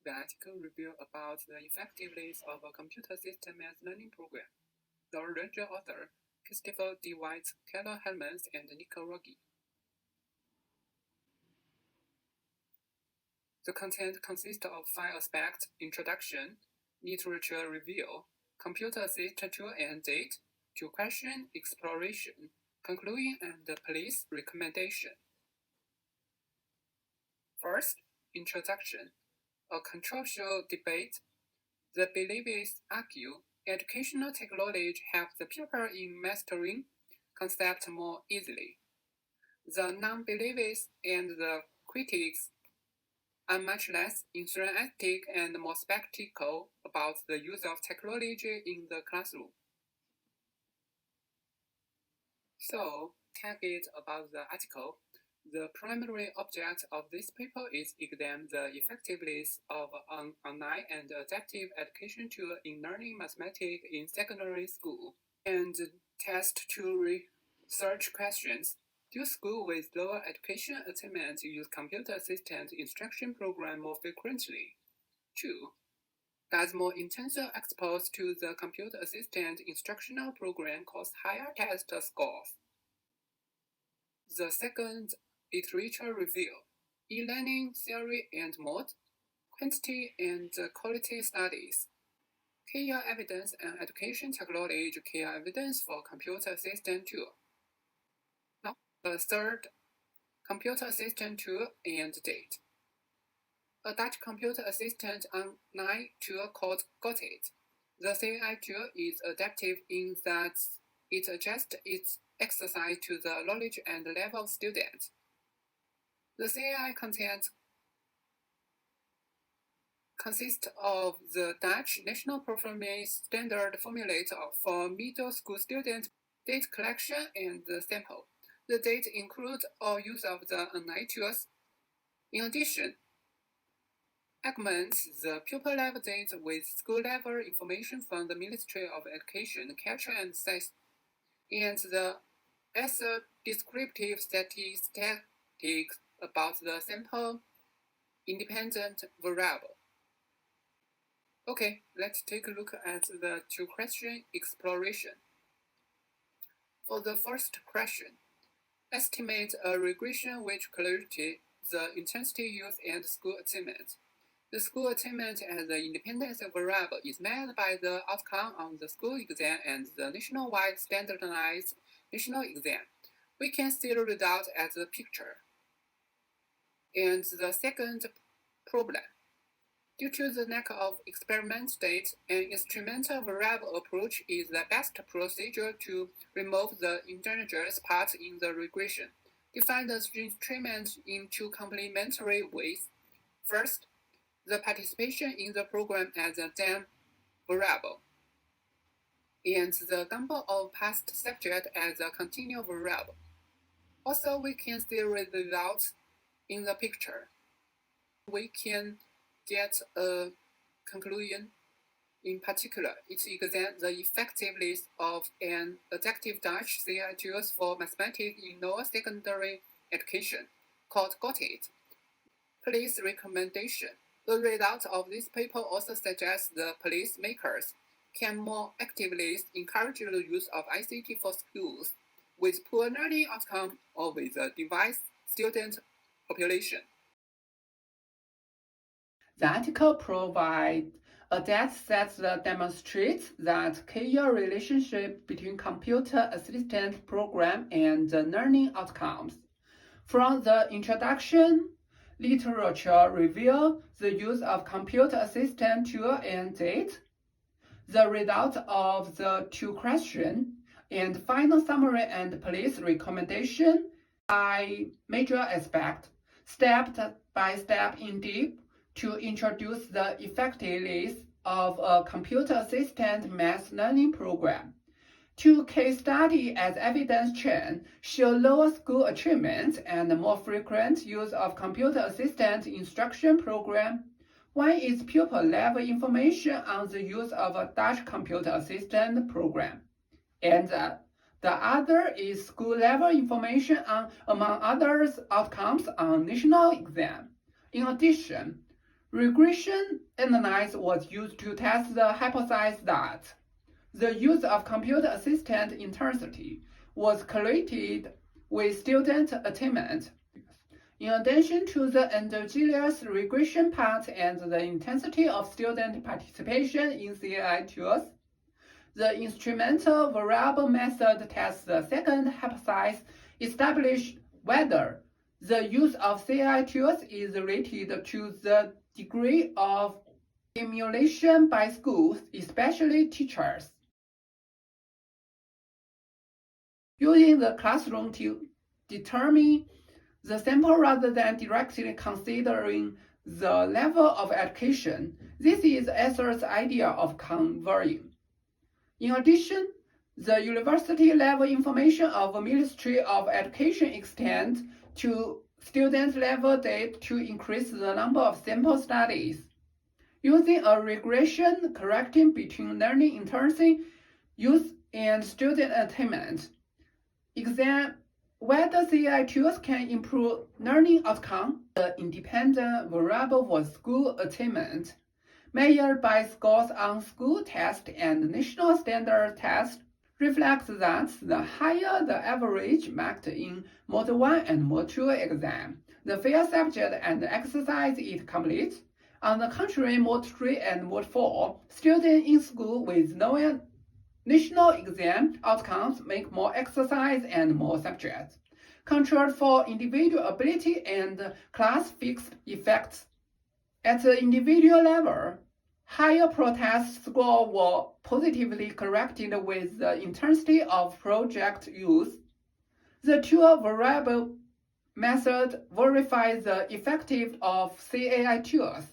the article review about the effectiveness of a computer system math learning program. The original author, Christopher D. White, Keller Helmans, and Nico Rogge. The content consists of 5 aspects: introduction, literature review, computer-assisted tool and date, 2-question exploration, conclusion, and police recommendation. First, introduction. A controversial debate. The believers argue educational technology helps the pupil in mastering concepts more easily. The non-believers and the critics are much less enthusiastic and more skeptical about the use of technology in the classroom. So, target about the article. The primary object of this paper is examine the effectiveness of an online and adaptive education tool in learning mathematics in secondary school, and test 2 research questions. Do schools with lower education attainment use computer-assisted instruction program more frequently? 2. Does more intensive exposure to the computer-assisted instructional program cause higher test scores? The second, literature review. E-learning theory and mode, quantity and quality studies. Key evidence and education technology. Key evidence for computer-assisted tool. The third, computer-assisted tool and date. A Dutch computer-assisted online tool called It. The CAI tool is adaptive in that it adjusts its exercise to the knowledge and level of students. The CAI content consists of the Dutch National Performance Standard formulate for middle school students, date collection, and the sample. The data includes all use of the online tools. In addition, augments the pupil-level data with school-level information from the Ministry of Education, Culture and Science, and the essay descriptive statistics about the sample independent variable. Okay, let's take a look at the 2-question exploration. For the first question, estimate a regression which calculates the intensity used and school attainment. The school attainment as the independent variable is measured by the outcome on the school exam and the nationwide standardized national exam. We can see the result as the picture. And the second problem. Due to the lack of experiment data, an instrumental variable approach is the best procedure to remove the endangered part in the regression. Define the instrument in 2 complementary ways. First, the participation in the program as a DAM variable, and the number of past subjects as a continuous variable. Also, we can see the results in the picture. We can get a conclusion. In particular, it examines the effectiveness of an adaptive Dutch CAI tool for mathematics in lower secondary education, called It. Police recommendation. The result of this paper also suggests the police makers can more actively encourage the use of ICT for schools with poor learning outcome or with a diverse student population. The article provides a data set that demonstrates that clear relationship between computer-assisted program and learning outcomes. From the introduction, literature review, the use of computer-assisted tool and date, the result of the 2 questions, and final summary and police recommendation by major aspect, step by step in deep, to introduce the effectiveness of a computer-assisted math learning program. 2 case studies as evidence chain show lower school achievement and more frequent use of computer-assisted instruction program. One is pupil-level information on the use of a Dutch computer-assisted program, and the other is school-level information on, among others, outcomes on national exam. In addition, Regression analysis was used to test the hypothesis that the use of computer assisted intensity was correlated with student attainment. In addition to the endogenous regression part and the intensity of student participation in CAI tools, the instrumental variable method tests the second hypothesis, establish whether the use of CAI tools is related to the degree of emulation by schools, especially teachers. Using the classroom to determine the sample rather than directly considering the level of education, this is Esser's idea of conversion. In addition, the university-level information of the Ministry of Education extends to student-level data to increase the number of sample studies. Using a regression correcting between learning intensity, use, and student attainment, examine whether CAI tools can improve learning outcome. The independent variable was school attainment, measured by scores on school tests and national standard tests, reflects that the higher the average marked in Mode 1 and Mode 2 exam, the fail subject and exercise is complete. On the contrary, Mode 3 and Mode 4, students in school with lower national exam outcomes make more exercise and more subjects. Controlled for individual ability and class fixed effects. At the individual level, higher protest scores were positively corrected with the intensity of project use. The tool variable method verifies the effectiveness of CAI tools.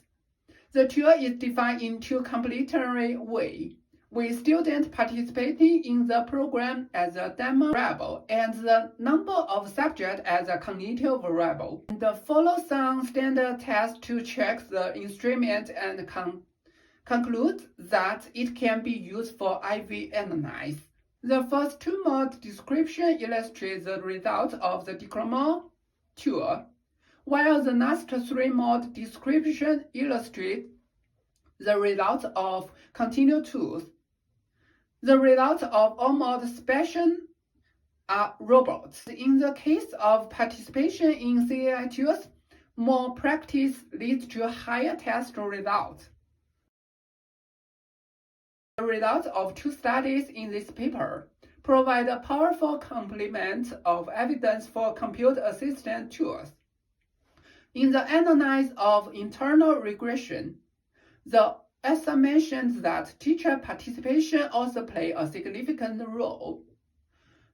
The tool is defined in two complementary ways, with students participating in the program as a demo variable and the number of subjects as a cognitive variable. And follow some standard tests to check the instrument and conclude that it can be used for IV analysis. The first two mode description illustrates the result of the decremental tool, while the last three mode description illustrate the results of continued tools. The results of all mode special are robots. In the case of participation in CAI tools, more practice leads to higher test results. The results of two studies in this paper provide a powerful complement of evidence for computer-assisted tools. In the analysis of internal regression, the Esser mentions that teacher participation also plays a significant role.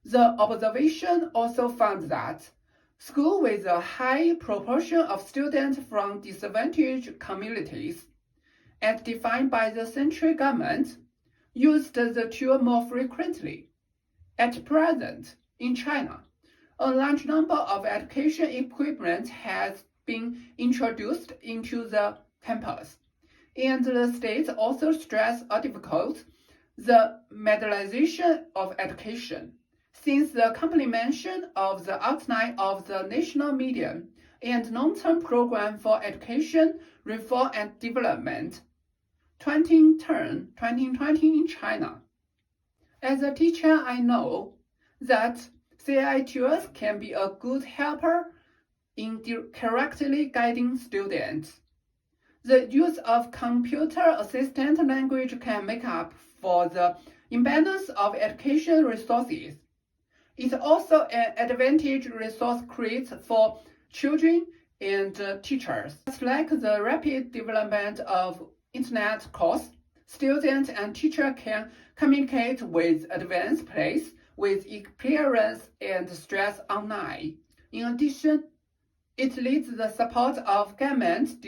The observation also found that schools with a high proportion of students from disadvantaged communities, as defined by the central government, used the tool more frequently. At present, in China, a large number of education equipment has been introduced into the campus, and the state also stressed or difficult the medicalization of education, since the complementation of the outline of the national medium and long-term program for education reform and development 2020 in China. As a teacher, I know that CAI tools can be a good helper in correctly guiding students. The use of computer-assisted language can make up for the imbalance of education resources. It also an advantage resource creates for children and teachers. Just like the rapid development of internet course, students and teachers can communicate with advanced place with experience and stress online. In addition, it leads the support of government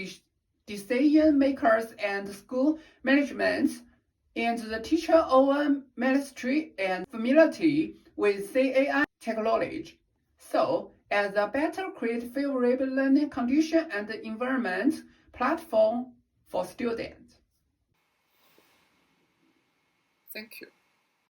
decision makers and school management, and the teacher own mastery and familiarity with CAI technology, so as a better create favorable learning condition and environment platform for students. Thank you.